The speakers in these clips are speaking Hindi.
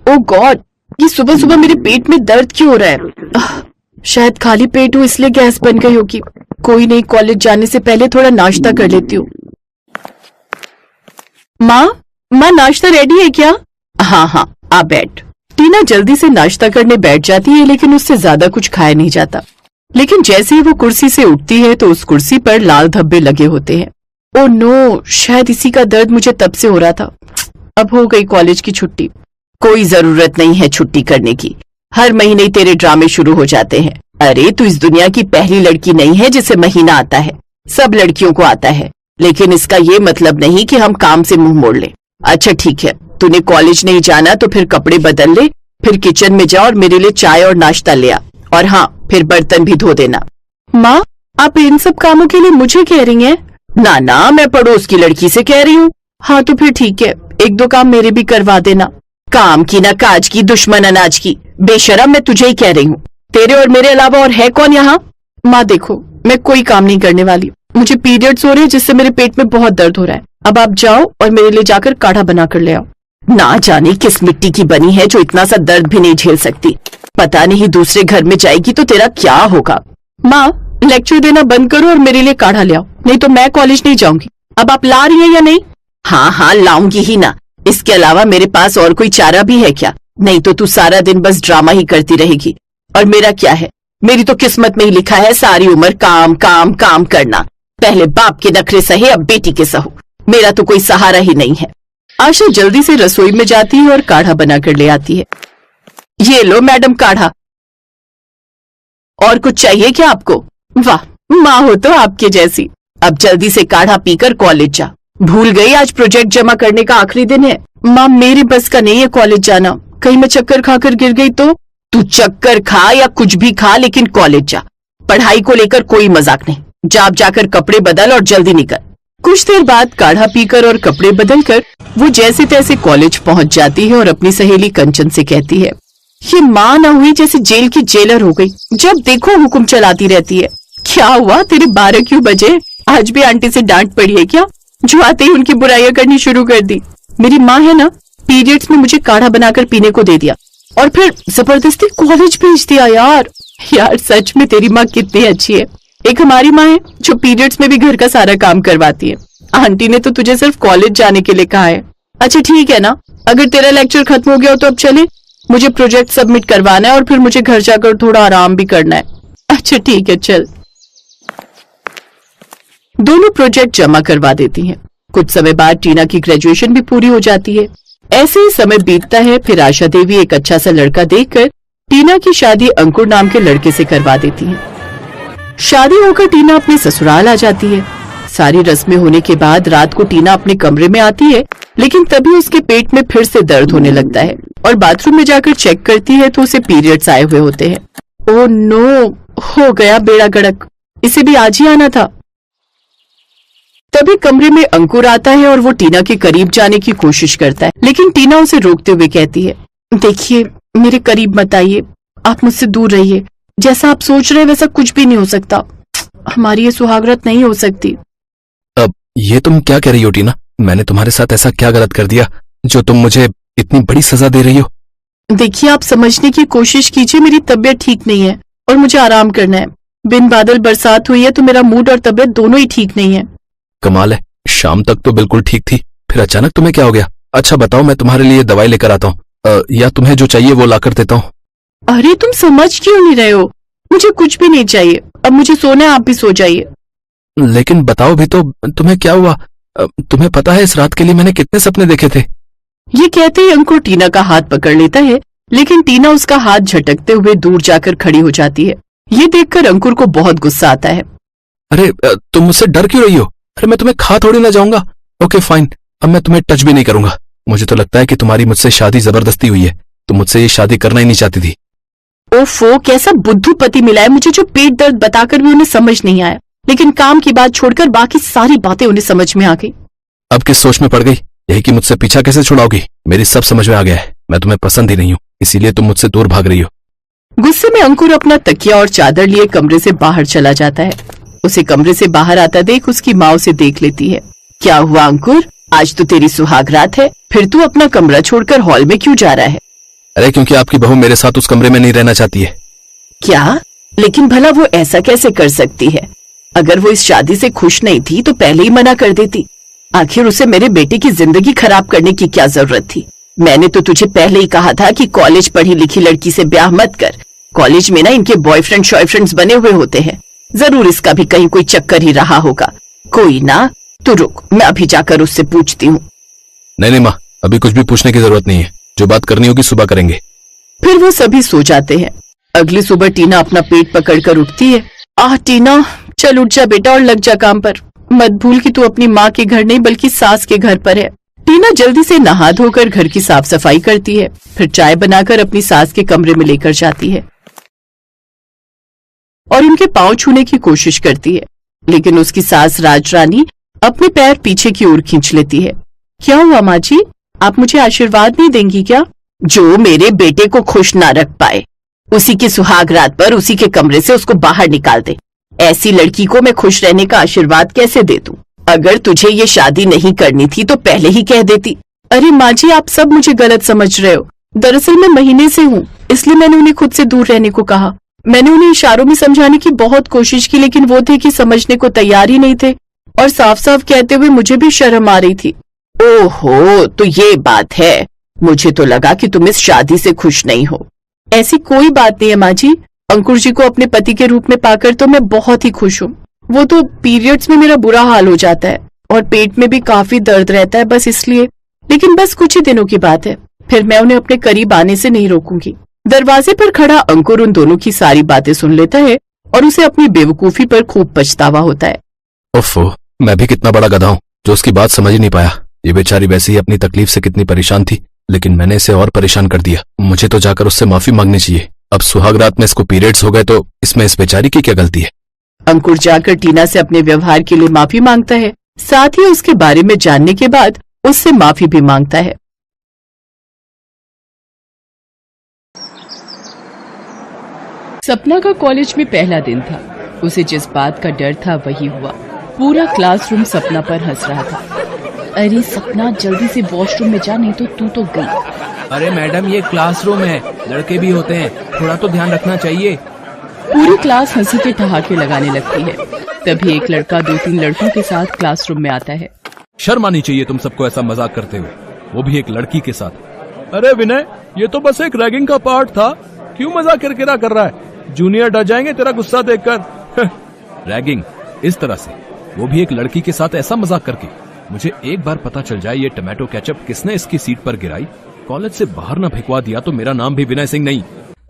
ओह गॉड, ये सुबह सुबह मेरे पेट में दर्द क्यों हो रहा है? शायद खाली पेट हूँ इसलिए गैस बन गई होगी। कोई नहीं, कॉलेज जाने से पहले थोड़ा नाश्ता कर लेती हूँ। माँ नाश्ता रेडी है क्या? हाँ, आ बैठ। टीना जल्दी से नाश्ता करने बैठ जाती है, लेकिन उससे ज्यादा कुछ खाया नहीं जाता। लेकिन जैसे ही वो कुर्सी से उठती है तो उस कुर्सी पर लाल धब्बे लगे होते हैं। ओह नो, शायद इसी का दर्द मुझे तब से हो रहा था। अब हो गई कॉलेज की छुट्टी। कोई जरूरत नहीं है छुट्टी करने की, हर महीने तेरे ड्रामे शुरू हो जाते हैं। अरे तू इस दुनिया की पहली लड़की नहीं है जिसे महीना आता है, सब लड़कियों को आता है। लेकिन इसका ये मतलब नहीं कि हम काम से मुंह मोड़ लें। अच्छा ठीक है, तूने कॉलेज नहीं जाना तो फिर कपड़े बदल ले, फिर किचन में जा और मेरे लिए चाय और नाश्ता ले आ, और हाँ फिर बर्तन भी धो देना। माँ, आप इन सब कामों के लिए मुझे कह रही हैं? ना, मैं पड़ोस की लड़की से कह रही हूँ। हाँ तो फिर ठीक है, एक दो काम मेरे भी करवा देना। काम की ना काज की, दुश्मन अनाज की। बेशरम, मैं तुझे ही कह रही हूँ। तेरे और मेरे अलावा और है कौन यहाँ? माँ देखो, मैं कोई काम नहीं करने वाली। मुझे पीरियड्स हो रहे हैं जिससे मेरे पेट में बहुत दर्द हो रहा है। अब आप जाओ और मेरे लिए जाकर काढ़ा बना कर ले आओ। ना जाने किस मिट्टी की बनी है जो इतना सा दर्द भी नहीं झेल सकती। पता नहीं दूसरे घर में जाएगी तो तेरा क्या होगा। माँ, लेक्चर देना बंद करो और मेरे लिए काढ़ा ले आओ, नहीं तो मैं कॉलेज नहीं जाऊंगी। अब आप ला रही हैं या नहीं? हाँ, लाऊंगी ही ना। इसके अलावा मेरे पास और कोई चारा भी है क्या? नहीं तो तू सारा दिन बस ड्रामा ही करती रहेगी। और मेरा क्या है? मेरी तो किस्मत में ही लिखा है सारी उम्र काम काम काम करना। पहले बाप के नखरे सहे, अब बेटी के सहू। मेरा तो कोई सहारा ही नहीं है। आशा जल्दी से रसोई में जाती है और काढ़ा बनाकर ले आती है। ये लो मैडम काढ़ा। और कुछ चाहिए क्या आपको? वाह, माँ हो तो आपके जैसी। अब जल्दी से काढ़ा पीकर कॉलेज जा। भूल गई आज प्रोजेक्ट जमा करने का आखिरी दिन है। माँ, मेरी बस का नहीं है कॉलेज जाना। कहीं मैं चक्कर खाकर गिर गई तो? तू चक्कर खा या कुछ भी खा, लेकिन कॉलेज जा। पढ़ाई को लेकर कोई मजाक नहीं। जाकर कपड़े बदल और जल्दी निकल। कुछ देर बाद काढ़ा पीकर और कपड़े बदलकर वो जैसे तैसे कॉलेज पहुंच जाती है और अपनी सहेली कंचन से कहती है, ये माँ ना हुई जैसे जेल की जेलर हो गई। जब देखो हुक्म चलाती रहती है। क्या हुआ, तेरे 12 क्यों बजे? आज भी आंटी से डांट पड़ी है क्या, जो आते ही उनकी बुराइयां करनी शुरू कर दी? मेरी माँ है ना, पीरियड्स में मुझे काढ़ा बनाकर पीने को दे दिया और फिर जबरदस्ती कॉलेज भेज दिया। यार सच में तेरी माँ कितनी अच्छी है। एक हमारी माँ है जो पीरियड्स में भी घर का सारा काम करवाती है। आंटी ने तो तुझे सिर्फ कॉलेज जाने के लिए कहा है। अच्छा ठीक है ना, अगर तेरा लेक्चर खत्म हो गया हो तो अब चले। मुझे प्रोजेक्ट सबमिट करवाना है और फिर मुझे घर जाकर थोड़ा आराम भी करना है। अच्छा ठीक है, चल। दोनों प्रोजेक्ट जमा करवा देती हैं। कुछ समय बाद टीना की ग्रेजुएशन भी पूरी हो जाती है। ऐसे ही समय बीतता है। फिर आशा देवी एक अच्छा सा लड़का देखकर टीना की शादी अंकुर नाम के लड़के से करवा देती है। शादी होकर टीना अपने ससुराल आ जाती है। सारी रस्में होने के बाद रात को टीना अपने कमरे में आती है, लेकिन तभी उसके पेट में फिर से दर्द होने लगता है और बाथरूम में जाकर चेक करती है तो उसे पीरियड्स आए हुए होते हैं। ओह नो, हो गया बेड़ा गर्क, इसे भी आज ही आना था। तभी कमरे में अंकुर आता है और वो टीना के करीब जाने की कोशिश करता है, लेकिन टीना उसे रोकते हुए कहती है, देखिए मेरे करीब मत आइए, आप मुझसे दूर रहिए। जैसा आप सोच रहे हैं वैसा कुछ भी नहीं हो सकता। हमारी ये सुहागरात नहीं हो सकती। अब ये तुम क्या कह रही हो टीना? मैंने तुम्हारे साथ ऐसा क्या गलत कर दिया जो तुम मुझे इतनी बड़ी सजा दे रही हो? देखिए, आप समझने की कोशिश कीजिए। मेरी तबीयत ठीक नहीं है और मुझे आराम करना है। बिन बादल बरसात हुई है तो मेरा मूड और तबीयत दोनों ही ठीक नहीं है। कमाल है, शाम तक तो बिल्कुल ठीक थी, फिर अचानक तुम्हें क्या हो गया? अच्छा बताओ, मैं तुम्हारे लिए दवाई लेकर आता हूँ, या तुम्हें जो चाहिए वो लाकर देता हूँ। अरे तुम समझ क्यों नहीं रहे हो? मुझे कुछ भी नहीं चाहिए। अब मुझे सोना है, आप भी सो जाइए। लेकिन बताओ भी तो, तुम्हें क्या हुआ? तुम्हें पता है इस रात के लिए मैंने कितने सपने देखे थे? ये कहते ही अंकुर टीना का हाथ पकड़ लेता है, लेकिन टीना उसका हाथ झटकते हुए दूर जाकर खड़ी हो जाती है। ये देखकर अंकुर को बहुत गुस्सा आता है। अरे तुम मुझसे डर क्यों रही हो? अरे मैं तुम्हें खा थोड़ी ना जाऊंगा। ओके फाइन, अब मैं तुम्हें टच भी नहीं करूंगा। मुझे तो लगता है कि तुम्हारी मुझसे शादी जबरदस्ती हुई है। तुम मुझसे ये शादी करना ही नहीं चाहती थी। ओफो, कैसा बुद्धू पति मिला है मुझे, जो पेट दर्द बताकर भी उन्हें समझ नहीं आया, लेकिन काम की बात छोड़कर बाकी सारी बातें उन्हें समझ में आ गई। अब किस सोच में पड़ गई? यही कि मुझसे पीछा कैसे छुड़ाओगी? मेरी सब समझ में आ गया है। मैं तुम्हें पसंद ही नहीं हूँ, इसीलिए तुम मुझसे दूर भाग रही हो। गुस्से में अंकुर अपना तकिया और चादर लिए कमरे से बाहर चला जाता है। उसे कमरे से बाहर आता देख उसकी माँ उसे देख लेती है। क्या हुआ अंकुर, आज तो तेरी सुहागरात है, फिर तू अपना कमरा छोड़कर हॉल में क्यों जा रहा है? अरे क्योंकि आपकी बहू मेरे साथ उस कमरे में नहीं रहना चाहती है। क्या? लेकिन भला वो ऐसा कैसे कर सकती है? अगर वो इस शादी से खुश नहीं थी तो पहले ही मना कर देती। आखिर उसे मेरे बेटे की जिंदगी खराब करने की क्या जरूरत थी? मैंने तो तुझे पहले ही कहा था कि कॉलेज पढ़ी लिखी लड़की से ब्याह मत कर। कॉलेज में ना इनके बॉयफ्रेंड शॉयफ्रेंड्स बने हुए होते हैं। जरूर इसका भी कहीं कोई चक्कर ही रहा होगा। कोई ना, तू रुक, मैं अभी जाकर उससे पूछती हूँ। नहीं माँ, अभी कुछ भी पूछने की जरूरत नहीं है। जो बात करनी होगी सुबह करेंगे। फिर वो सभी सो जाते हैं। अगली सुबह टीना अपना पेट पकड़कर उठती है। आह टीना, चल उठ जा बेटा और लग जा काम पर। मत भूल कि तू अपनी माँ के घर नहीं बल्कि सास के घर पर है। टीना जल्दी से नहा धोकर घर की साफ सफाई करती है, फिर चाय बनाकर अपनी सास के कमरे में लेकर जाती है और उनके पांव छूने की कोशिश करती है, लेकिन उसकी सास राजरानी अपने पैर पीछे की ओर खींच लेती है। क्या हुआ माँ जी, आप मुझे आशीर्वाद नहीं देंगी क्या? जो मेरे बेटे को खुश ना रख पाए, उसी की सुहाग रात पर उसी के कमरे से उसको बाहर निकाल दे। ऐसी लड़की को मैं खुश रहने का आशीर्वाद कैसे दे दूं? अगर तुझे ये शादी नहीं करनी थी तो पहले ही कह देती। अरे माँ जी, आप सब मुझे गलत समझ रहे हो। दरअसल मैं महीने से हूँ, इसलिए मैंने उन्हें खुद से दूर रहने को कहा। मैंने उन्हें इशारों में समझाने की बहुत कोशिश की, लेकिन वो थे कि समझने को तैयार ही नहीं थे और साफ साफ कहते हुए मुझे भी शर्म आ रही थी। ओहो, तो ये बात है। मुझे तो लगा कि तुम इस शादी से खुश नहीं हो। ऐसी कोई बात नहीं है माँ जी। अंकुर जी को अपने पति के रूप में पाकर तो मैं बहुत ही खुश हूँ। वो तो पीरियड्स में मेरा बुरा हाल हो जाता है और पेट में भी काफी दर्द रहता है, बस इसलिए। लेकिन बस कुछ ही दिनों की बात है, फिर मैं उन्हें अपने करीब आने से नहीं रोकूंगी। दरवाजे पर खड़ा अंकुर उन दोनों की सारी बातें सुन लेता है और उसे अपनी बेवकूफी पर खूब पछतावा होता है। ओफो, मैं भी कितना बड़ा गधा हूँ जो उसकी बात समझ ही नहीं पाया। ये बेचारी वैसे ही अपनी तकलीफ से कितनी परेशान थी, लेकिन मैंने इसे और परेशान कर दिया। मुझे तो जाकर उससे माफी मांगनी चाहिए। अब सुहाग रात में इसको पीरियड्स हो गए तो इसमें इस बेचारी की क्या गलती है? अंकुर जाकर टीना से अपने व्यवहार के लिए माफी मांगता है, साथ ही उसके बारे में जानने के बाद उससे माफी भी मांगता है। सपना का कॉलेज में पहला दिन था। उसे जिस बात का डर था वही हुआ। पूरा क्लासरूम सपना पर हंस रहा था। अरे सपना, जल्दी से वॉशरूम में जा, नहीं तो तू तो गई। अरे मैडम, ये क्लासरूम है, लड़के भी होते हैं, थोड़ा तो ध्यान रखना चाहिए। पूरी क्लास हंसी के ठहाके लगाने लगती है। तभी एक लड़का 2-3 लड़कों के साथ क्लासरूम में आता है। शर्म आनी चाहिए तुम सबको ऐसा मजाक करते हुए, वो भी एक लड़की के साथ। अरे विनय, ये तो बस एक रैगिंग का पार्ट था, क्यों मजाक किरकिरा कर रहा है? जूनियर डर जाएंगे तेरा गुस्सा देखकर। रैगिंग इस तरह से, वो भी एक लड़की के साथ ऐसा मजाक करके। मुझे एक बार पता चल जाए ये टमाटो केचप किसने इसकी सीट पर गिराई, कॉलेज से बाहर न फेंकवा दिया तो मेरा नाम भी विनय सिंह नहीं।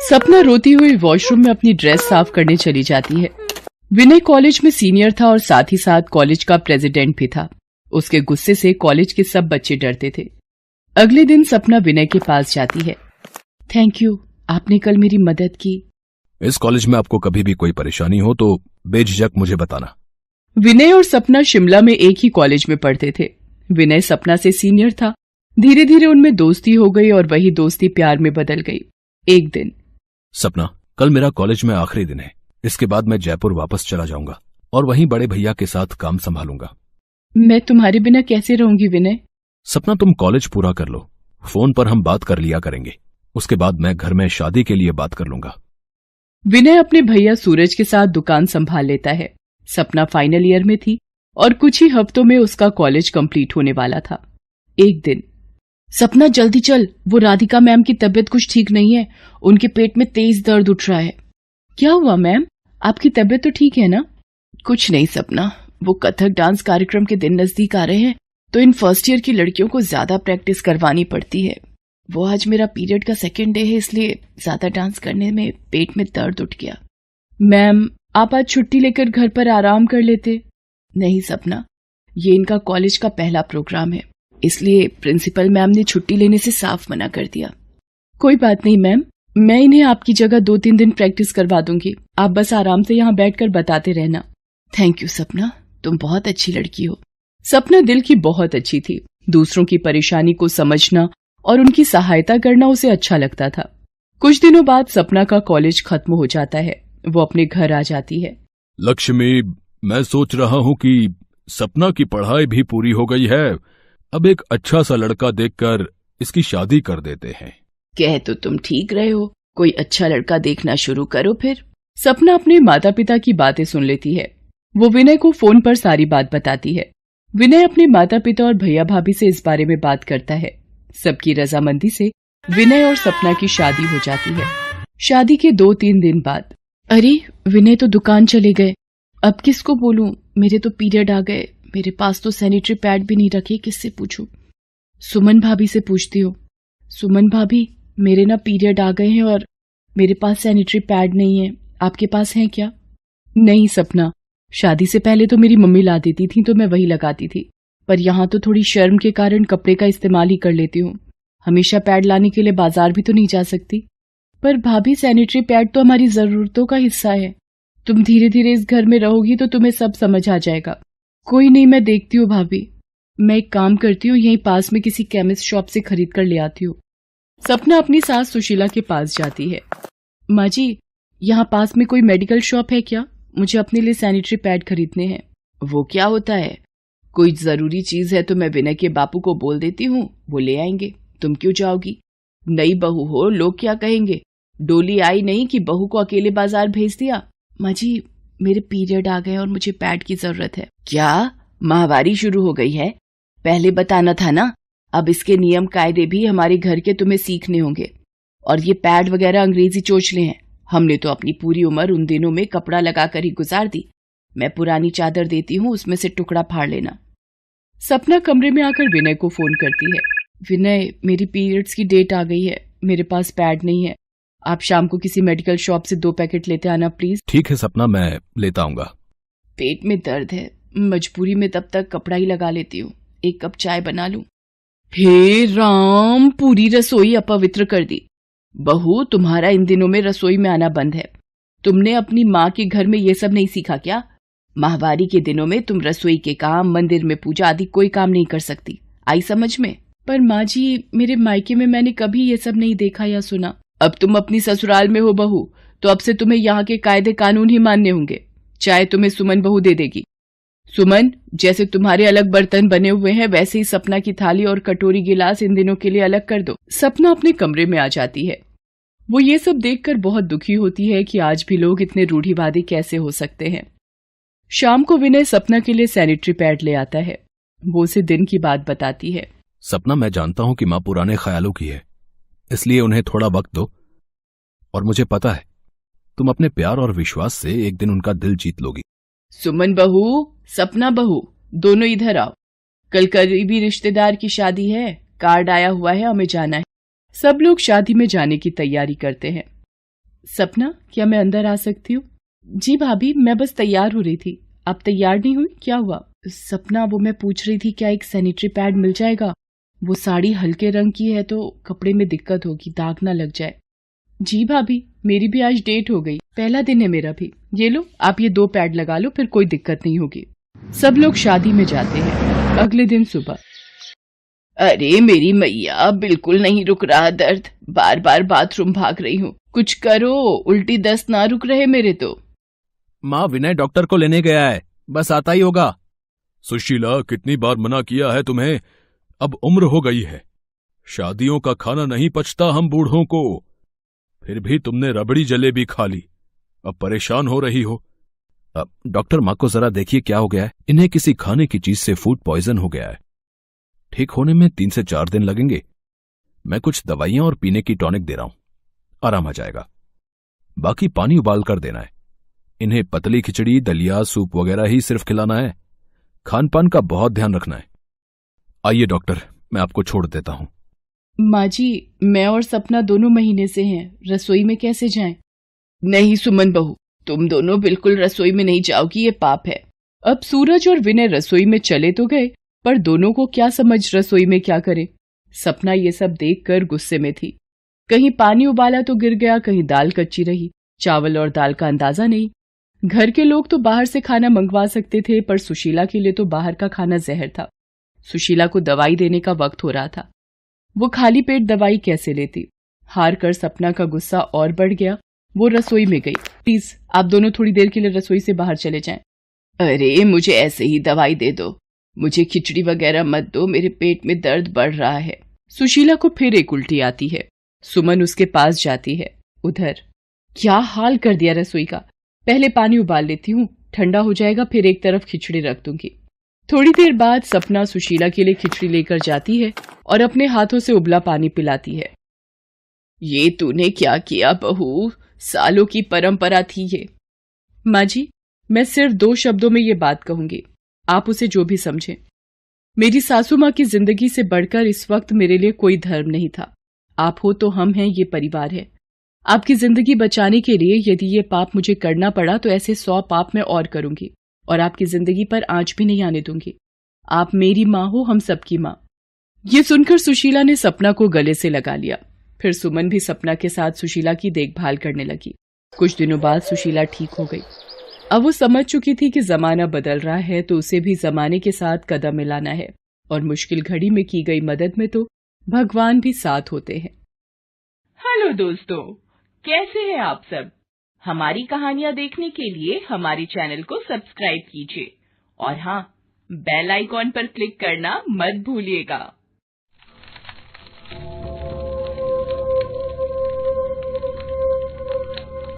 सपना रोती हुई वॉशरूम में अपनी ड्रेस साफ करने चली जाती है। विनय कॉलेज में सीनियर था और साथ ही साथ कॉलेज का प्रेसिडेंट भी था। उसके गुस्से से कॉलेज के सब बच्चे डरते थे। अगले दिन सपना विनय के पास जाती है। थैंक यू, आपने कल मेरी मदद की। इस कॉलेज में आपको कभी भी कोई परेशानी हो तो बेझिझक मुझे बताना। विनय और सपना शिमला में एक ही कॉलेज में पढ़ते थे। विनय सपना से सीनियर था। धीरे धीरे उनमें दोस्ती हो गई और वही दोस्ती प्यार में बदल गई। एक दिन, सपना, कल मेरा कॉलेज में आखिरी दिन है, इसके बाद मैं जयपुर वापस चला जाऊंगा और वहीं बड़े भैया के साथ काम संभालूंगा। मैं तुम्हारे बिना कैसे रहूंगी विनय? सपना, तुम कॉलेज पूरा कर लो, फोन पर हम बात कर लिया करेंगे। उसके बाद मैं घर में शादी के लिए बात कर लूंगा। विनय अपने भैया सूरज के साथ दुकान संभाल लेता है। सपना फाइनल ईयर में थी और कुछ ही हफ्तों में उसका कॉलेज कंप्लीट होने वाला था। एक दिन, सपना जल्दी चल, वो राधिका मैम की तबीयत कुछ ठीक नहीं है, उनके पेट में तेज दर्द उठ रहा है। क्या हुआ मैम, आपकी तबीयत तो ठीक है ना? कुछ नहीं सपना, वो कथक डांस कार्यक्रम के दिन नजदीक आ रहे हैं तो इन फर्स्ट ईयर की लड़कियों को ज्यादा प्रैक्टिस करवानी पड़ती है। वो आज मेरा पीरियड का सेकेंड डे है, इसलिए ज्यादा डांस करने में पेट में दर्द उठ गया। मैम, आप आज छुट्टी लेकर घर पर आराम कर लेते। नहीं सपना, ये इनका कॉलेज का पहला प्रोग्राम है, इसलिए प्रिंसिपल मैम ने छुट्टी लेने से साफ मना कर दिया। कोई बात नहीं मैम, मैं इन्हें आपकी जगह 2-3 दिन प्रैक्टिस करवा दूंगी। आप बस आराम से यहाँ बैठकर बताते रहना। थैंक यू सपना, तुम बहुत अच्छी लड़की हो। सपना दिल की बहुत अच्छी थी। दूसरों की परेशानी को समझना और उनकी सहायता करना उसे अच्छा लगता था। कुछ दिनों बाद सपना का कॉलेज खत्म हो जाता है। वो अपने घर आ जाती है। लक्ष्मी, मैं सोच रहा हूँ कि सपना की पढ़ाई भी पूरी हो गई है, अब एक अच्छा सा लड़का देखकर इसकी शादी कर देते हैं। कह तो तुम ठीक रहे हो, कोई अच्छा लड़का देखना शुरू करो फिर। सपना अपने माता पिता की बातें सुन लेती है। वो विनय को फोन पर सारी बात बताती है। विनय अपने माता पिता और भैया भाभी से इस बारे में बात करता है। सबकी रजामंदी से विनय और सपना की शादी हो जाती है। शादी के 2-3 दिन बाद, अरे विनय तो दुकान चले गए, अब किसको बोलूं, मेरे तो पीरियड आ गए, मेरे पास तो सैनिटरी पैड भी नहीं रखे, किससे पूछूं? सुमन भाभी से पूछती हूँ। सुमन भाभी, मेरे ना पीरियड आ गए हैं और मेरे पास सैनिटरी पैड नहीं है, आपके पास है क्या? नहीं सपना, शादी से पहले तो मेरी मम्मी ला देती थी तो मैं वही लगाती थी, पर यहाँ तो थोड़ी शर्म के कारण कपड़े का इस्तेमाल ही कर लेती हूँ। हमेशा पैड लाने के लिए बाजार भी तो नहीं जा सकती। पर भाभी, सैनिटरी पैड तो हमारी जरूरतों का हिस्सा है। तुम धीरे धीरे इस घर में रहोगी तो तुम्हें सब समझ आ जाएगा। कोई नहीं, मैं देखती हूँ भाभी। मैं एक काम करती हूँ, यहीं पास में किसी केमिस्ट शॉप से खरीद कर ले आती हूँ। सपना अपनी सास सुशीला के पास जाती है। माँ जी, यहाँ पास में कोई मेडिकल शॉप है क्या? मुझे अपने लिए सैनिटरी पैड खरीदने हैं। वो क्या होता है, कोई जरूरी चीज है तो मैं विनय के बापू को बोल देती हूँ, वो ले आएंगे। तुम क्यों जाओगी? नई बहू हो, लोग क्या कहेंगे? डोली आई नहीं कि बहू को अकेले बाजार भेज दिया। माँ जी, मेरे पीरियड आ गए और मुझे पैड की जरूरत है। क्या माहवारी शुरू हो गई है? पहले बताना था ना। अब इसके नियम कायदे भी हमारे घर के तुम्हें सीखने होंगे। और ये पैड वगैरह अंग्रेजी चोचले हैं। हमने तो अपनी पूरी उम्र उन दिनों में कपड़ा लगाकर ही गुजार दी। मैं पुरानी चादर देती हूँ, उसमें से टुकड़ा फाड़ लेना। सपना कमरे में आकर विनय को फोन करती है। विनय, मेरी पीरियड्स की डेट आ गई है, मेरे पास पैड नहीं है। आप शाम को किसी मेडिकल शॉप से 2 पैकेट लेते आना प्लीज। ठीक है सपना, मैं लेता आऊंगा। पेट में दर्द है, मजबूरी में तब तक कपड़ा ही लगा लेती हूँ। एक कप चाय बना लूं? हे राम, पूरी रसोई अपवित्र कर दी। बहू, तुम्हारा इन दिनों में रसोई में आना बंद है। तुमने अपनी माँ के घर में ये सब नहीं सीखा क्या? माहवारी के दिनों में तुम रसोई के काम, मंदिर में पूजा आदि कोई काम नहीं कर सकती। आई समझ में? पर माँ जी, मेरे मायके में मैंने कभी ये सब नहीं देखा या सुना। अब तुम अपनी ससुराल में हो बहू, तो अब से तुम्हें यहाँ के कायदे कानून ही मानने होंगे। चाहे तुम्हें सुमन बहू दे देगी। सुमन, जैसे तुम्हारे अलग बर्तन बने हुए हैं, वैसे ही सपना की थाली और कटोरी गिलास इन दिनों के लिए अलग कर दो। सपना अपने कमरे में आ जाती है। वो ये सब देखकर बहुत दुखी होती है कि आज भी लोग इतने रूढ़िवादी कैसे हो सकते हैं। शाम को विनय सपना के लिए सैनिटरी पैड ले आता है। वो उसे दिन की बात बताती है। सपना, मैं जानता हूं कि माँ पुराने ख्यालों की है, इसलिए उन्हें थोड़ा वक्त दो। और मुझे पता है तुम अपने प्यार और विश्वास से एक दिन उनका दिल जीत लोगी। सुमन बहू, सपना बहू, दोनों इधर आओ। कल करीबी रिश्तेदार की शादी है, कार्ड आया हुआ है, हमें जाना है। सब लोग शादी में जाने की तैयारी करते हैं। सपना, क्या मैं अंदर आ सकती हूँ? जी भाभी, मैं बस तैयार हो रही थी। आप तैयार नहीं हुई? क्या हुआ? सपना, वो मैं पूछ रही थी, क्या एक सैनिटरी पैड मिल जाएगा? वो साड़ी हल्के रंग की है तो कपड़े में दिक्कत होगी, दाग ना लग जाए। जी भाभी, मेरी भी आज डेट हो गई, पहला दिन है मेरा भी। ये लो, आप ये 2 पैड लगा लो, फिर कोई दिक्कत नहीं होगी। सब लोग शादी में जाते हैं। अगले दिन सुबह, अरे मेरी मैया, बिल्कुल नहीं रुक रहा दर्द, बार बार बाथरूम भाग रही हूँ, कुछ करो, उल्टी दस्त ना रुक रहे मेरे तो। माँ, विनय डॉक्टर को लेने गया है, बस आता ही होगा। सुशीला, कितनी बार मना किया है तुम्हें, अब उम्र हो गई है, शादियों का खाना नहीं पचता हम बूढ़ों को। फिर भी तुमने रबड़ी जलेबी खा ली, अब परेशान हो रही हो। डॉक्टर, माँ को जरा देखिए क्या हो गया है। इन्हें किसी खाने की चीज से फूड पॉइजन हो गया है। ठीक होने में 3 से 4 दिन लगेंगे। मैं कुछ दवाइयां और पीने की टॉनिक दे रहा हूं, आराम आ जाएगा। बाकी पानी उबाल कर देना है। इन्हें पतली खिचड़ी, दलिया, सूप वगैरह ही सिर्फ खिलाना है। खान पान का बहुत ध्यान रखना है। आइए डॉक्टर, मैं आपको छोड़ देता हूं। माँ जी, मैं और सपना दोनों महीने से हैं, रसोई में कैसे जाएं? नहीं सुमन बहू, तुम दोनों बिल्कुल रसोई में नहीं जाओगी, ये पाप है। अब सूरज और विनय रसोई में चले तो गए, पर दोनों को क्या समझ रसोई में क्या करे। सपना ये सब देखकर गुस्से में थी। कहीं पानी उबाला तो गिर गया, कहीं दाल कच्ची रही। चावल और दाल का अंदाजा नहीं। घर के लोग तो बाहर से खाना मंगवा सकते थे, पर सुशीला के लिए तो बाहर का खाना जहर था। सुशीला को दवाई देने का वक्त हो रहा था। वो खाली पेट दवाई कैसे लेती? हार कर सपना का गुस्सा और बढ़ गया। वो रसोई में गई। प्लीज आप दोनों थोड़ी देर के लिए रसोई से बाहर चले जाएं। अरे मुझे ऐसे ही दवाई दे दो, मुझे खिचड़ी वगैरह मत दो, मेरे पेट में दर्द बढ़ रहा है। सुशीला को फिर एक उल्टी आती है। सुमन उसके पास जाती है। उधर क्या हाल कर दिया रसोई का। पहले पानी उबाल लेती हूँ, ठंडा हो जाएगा, फिर एक तरफ खिचड़ी रख दूंगी। थोड़ी देर बाद सपना सुशीला के लिए खिचड़ी लेकर जाती है और अपने हाथों से उबला पानी पिलाती है। ये तूने क्या किया बहू, सालों की परंपरा थी ये। माँ जी, मैं सिर्फ 2 शब्दों में ये बात कहूंगी, आप उसे जो भी समझें। मेरी सासू माँ की जिंदगी से बढ़कर इस वक्त मेरे लिए कोई धर्म नहीं था। आप हो तो हम हैं, ये परिवार है। आपकी जिंदगी बचाने के लिए यदि ये पाप मुझे करना पड़ा तो ऐसे 100 पाप मैं और करूंगी और आपकी जिंदगी पर आंच भी नहीं आने दूंगी। आप मेरी माँ हो, हम सबकी माँ। ये सुनकर सुशीला ने सपना को गले से लगा लिया। फिर सुमन भी सपना के साथ सुशीला की देखभाल करने लगी। कुछ दिनों बाद सुशीला ठीक हो गई। अब वो समझ चुकी थी कि जमाना बदल रहा है तो उसे भी जमाने के साथ कदम मिलाना है और मुश्किल घड़ी में की गई मदद में तो भगवान भी साथ होते हैं। हेलो दोस्तों, कैसे हैं आप सब? हमारी कहानियां देखने के लिए हमारे चैनल को सब्सक्राइब कीजिए और हाँ, बेल आइकॉन पर क्लिक करना मत भूलिएगा।